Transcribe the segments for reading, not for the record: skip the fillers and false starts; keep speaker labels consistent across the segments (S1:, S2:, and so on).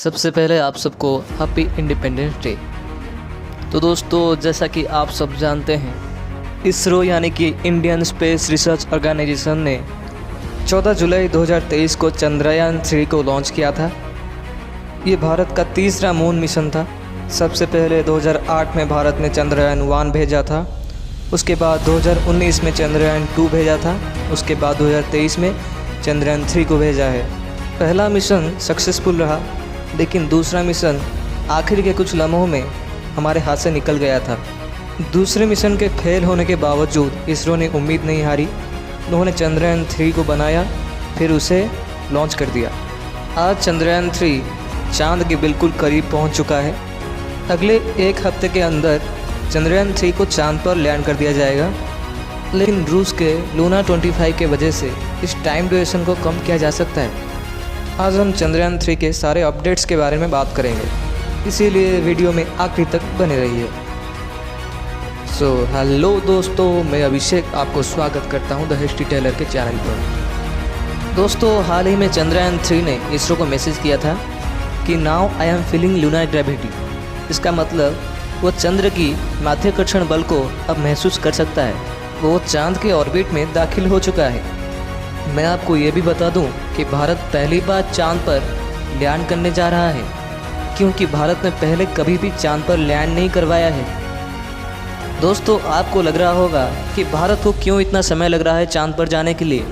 S1: सबसे पहले आप सबको हैप्पी इंडिपेंडेंस डे। तो दोस्तों, जैसा कि आप सब जानते हैं, इसरो यानी कि इंडियन स्पेस रिसर्च ऑर्गेनाइजेशन ने 14 जुलाई 2023 को चंद्रयान 3 को लॉन्च किया था। ये भारत का तीसरा मून मिशन था। सबसे पहले 2008 में भारत ने चंद्रयान 1 भेजा था। उसके बाद 2019 में चंद्रयान 2 भेजा था। उसके बाद 2023 में चंद्रयान 3 को भेजा है। पहला मिशन सक्सेसफुल रहा, लेकिन दूसरा मिशन आखिर के कुछ लम्हों में हमारे हाथ से निकल गया था। दूसरे मिशन के फेल होने के बावजूद इसरो ने उम्मीद नहीं हारी। उन्होंने चंद्रयान 3 को बनाया, फिर उसे लॉन्च कर दिया। आज चंद्रयान 3 चांद के बिल्कुल करीब पहुंच चुका है। अगले एक हफ्ते के अंदर चंद्रयान 3 को चांद पर लैंड कर दिया जाएगा, लेकिन रूस के लूना 25 के वजह से इस टाइम ड्यूरेशन को कम किया जा सकता है। आज हम चंद्रयान 3 के सारे अपडेट्स के बारे में बात करेंगे, इसीलिए वीडियो में आखिर तक बने रहिए। हेलो दोस्तों, मैं अभिषेक आपको स्वागत करता हूं द हिस्ट्री टेलर के चैनल पर। दोस्तों, हाल ही में चंद्रयान 3 ने इसरो को मैसेज किया था कि now I am feeling lunar gravity. इसका मतलब वो चंद्र की माध्याकर्षण बल को अब महसूस कर सकता है। वो चांद के ऑर्बिट में दाखिल हो चुका है। मैं आपको ये भी बता दूं कि भारत पहली बार चांद पर लैंड करने जा रहा है, क्योंकि भारत ने पहले कभी भी चांद पर लैंड नहीं करवाया है। दोस्तों, आपको लग रहा होगा कि भारत को क्यों इतना समय लग रहा है चांद पर जाने के लिए,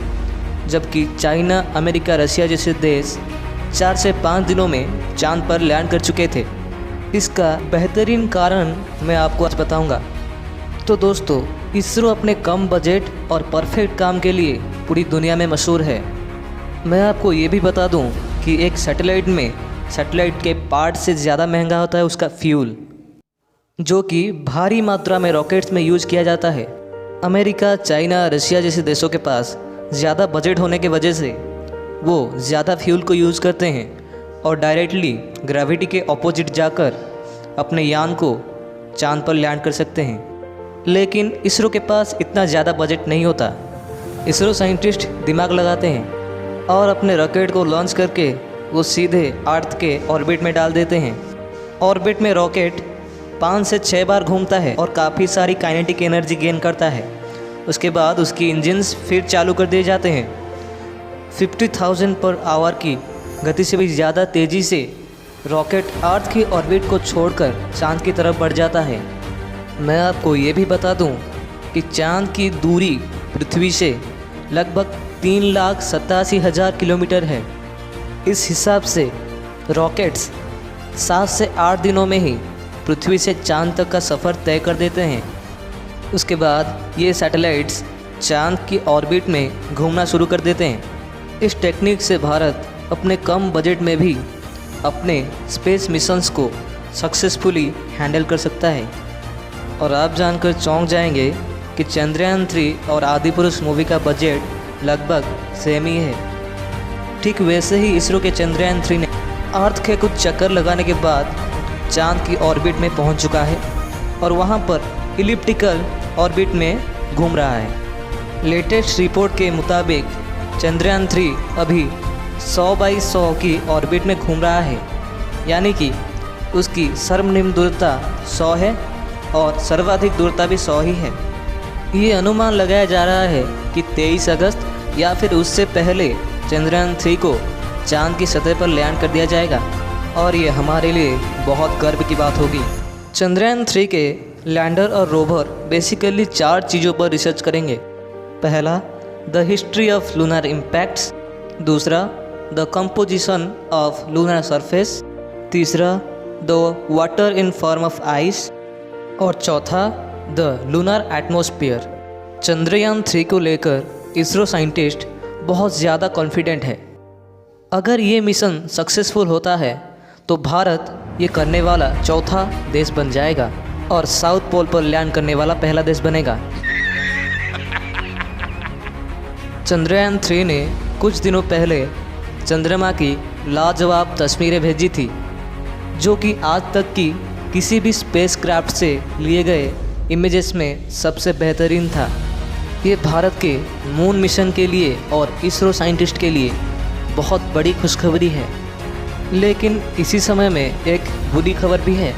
S1: जबकि चाइना, अमेरिका, रशिया जैसे देश 4 से 5 दिनों में चांद पर लैंड कर चुके थे। इसका बेहतरीन कारण मैं आपको आज बताऊंगा। तो दोस्तों, इसरो अपने कम बजट और परफेक्ट काम के लिए पूरी दुनिया में मशहूर है। मैं आपको ये भी बता दूं कि एक सैटेलाइट के पार्ट से ज़्यादा महंगा होता है उसका फ्यूल, जो कि भारी मात्रा में रॉकेट्स में यूज किया जाता है। अमेरिका, चाइना, रशिया जैसे देशों के पास ज़्यादा बजट होने की वजह से वो ज़्यादा फ्यूल को यूज़ करते हैं और डायरेक्टली ग्रेविटी के ऑपोजिट जाकर अपने यान को चांद पर लैंड कर सकते हैं। लेकिन इसरो के पास इतना ज़्यादा बजट नहीं होता। इसरो साइंटिस्ट दिमाग लगाते हैं और अपने रॉकेट को लॉन्च करके वो सीधे अर्थ के ऑर्बिट में डाल देते हैं। ऑर्बिट में रॉकेट 5 से 6 बार घूमता है और काफ़ी सारी काइनेटिक एनर्जी गेन करता है। उसके बाद उसकी इंजन्स फिर चालू कर दिए जाते हैं। 50,000 पर आवर की गति से भी ज़्यादा तेज़ी से रॉकेट अर्थ की ऑर्बिट को छोड़कर चांद की तरफ बढ़ जाता है। मैं आपको ये भी बता दूं कि चांद की दूरी पृथ्वी से लगभग 3,87,000 किलोमीटर है। इस हिसाब से रॉकेट्स 7 से 8 दिनों में ही पृथ्वी से चांद तक का सफ़र तय कर देते हैं। उसके बाद ये सैटेलाइट्स चांद की ऑर्बिट में घूमना शुरू कर देते हैं। इस टेक्निक से भारत अपने कम बजट में भी अपने स्पेस मिशंस को सक्सेसफुली हैंडल कर सकता है। और आप जानकर चौंक जाएंगे कि चंद्रयान 3 और आदिपुरुष मूवी का बजट लगभग सेम ही है। ठीक वैसे ही इसरो के चंद्रयान 3 ने अर्थ के कुछ चक्कर लगाने के बाद चांद की ऑर्बिट में पहुंच चुका है और वहां पर इलिप्टिकल ऑर्बिट में घूम रहा है। लेटेस्ट रिपोर्ट के मुताबिक चंद्रयान 3 अभी 100/100 की ऑर्बिट में घूम रहा है, यानी कि उसकी सर्वनिम्न दूरता 100 है और सर्वाधिक दूरता भी 100 ही है। ये अनुमान लगाया जा रहा है कि 23 अगस्त या फिर उससे पहले चंद्रयान 3 को चांद की सतह पर लैंड कर दिया जाएगा और ये हमारे लिए बहुत गर्व की बात होगी। चंद्रयान 3 के लैंडर और रोवर बेसिकली 4 चीज़ों पर रिसर्च करेंगे। पहला, the history of lunar impacts. दूसरा, the composition of lunar surface. तीसरा, the water in form of ice. और चौथा, द लूनर एटमॉस्फेयर। चंद्रयान 3 को लेकर इसरो साइंटिस्ट बहुत ज़्यादा कॉन्फिडेंट है। अगर ये मिशन सक्सेसफुल होता है तो भारत ये करने वाला चौथा देश बन जाएगा और साउथ पोल पर लैंड करने वाला पहला देश बनेगा। चंद्रयान 3 ने कुछ दिनों पहले चंद्रमा की लाजवाब तस्वीरें भेजी थी, जो कि आज तक की किसी भी स्पेसक्राफ्ट से लिए गए इमेजेस में सबसे बेहतरीन था। ये भारत के मून मिशन के लिए और इसरो साइंटिस्ट के लिए बहुत बड़ी खुशखबरी है। लेकिन इसी समय में एक बुरी खबर भी है।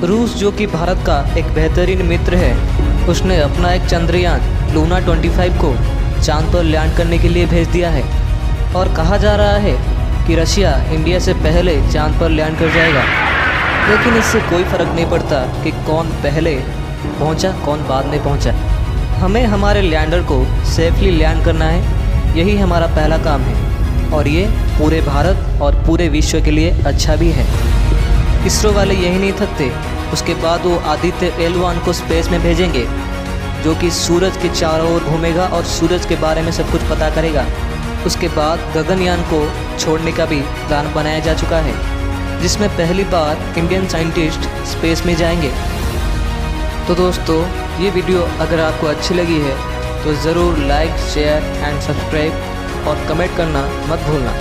S1: रूस, जो कि भारत का एक बेहतरीन मित्र है, उसने अपना एक चंद्रयान लूना 25 को चांद पर लैंड करने के लिए भेज दिया है। और कहा जा रहा है कि रशिया इंडिया से पहले चांद पर लैंड कर जाएगा। लेकिन इससे कोई फ़र्क नहीं पड़ता कि कौन पहले पहुंचा, कौन बाद में पहुंचा। हमें हमारे लैंडर को सेफली लैंड करना है, यही हमारा पहला काम है। और ये पूरे भारत और पूरे विश्व के लिए अच्छा भी है। इसरो वाले यही नहीं थकते, उसके बाद वो आदित्य L1 को स्पेस में भेजेंगे, जो कि सूरज के चारों ओर घूमेगा और सूरज के बारे में सब कुछ पता करेगा। उसके बाद गगनयान को छोड़ने का भी प्लान बनाया जा चुका है, जिसमें पहली बार इंडियन साइंटिस्ट स्पेस में जाएंगे। तो दोस्तों, ये वीडियो अगर आपको अच्छी लगी है तो ज़रूर लाइक, शेयर एंड सब्सक्राइब और कमेंट करना मत भूलना।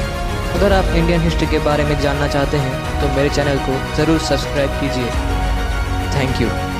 S1: अगर आप इंडियन हिस्ट्री के बारे में जानना चाहते हैं तो मेरे चैनल को ज़रूर सब्सक्राइब कीजिए। Thank you.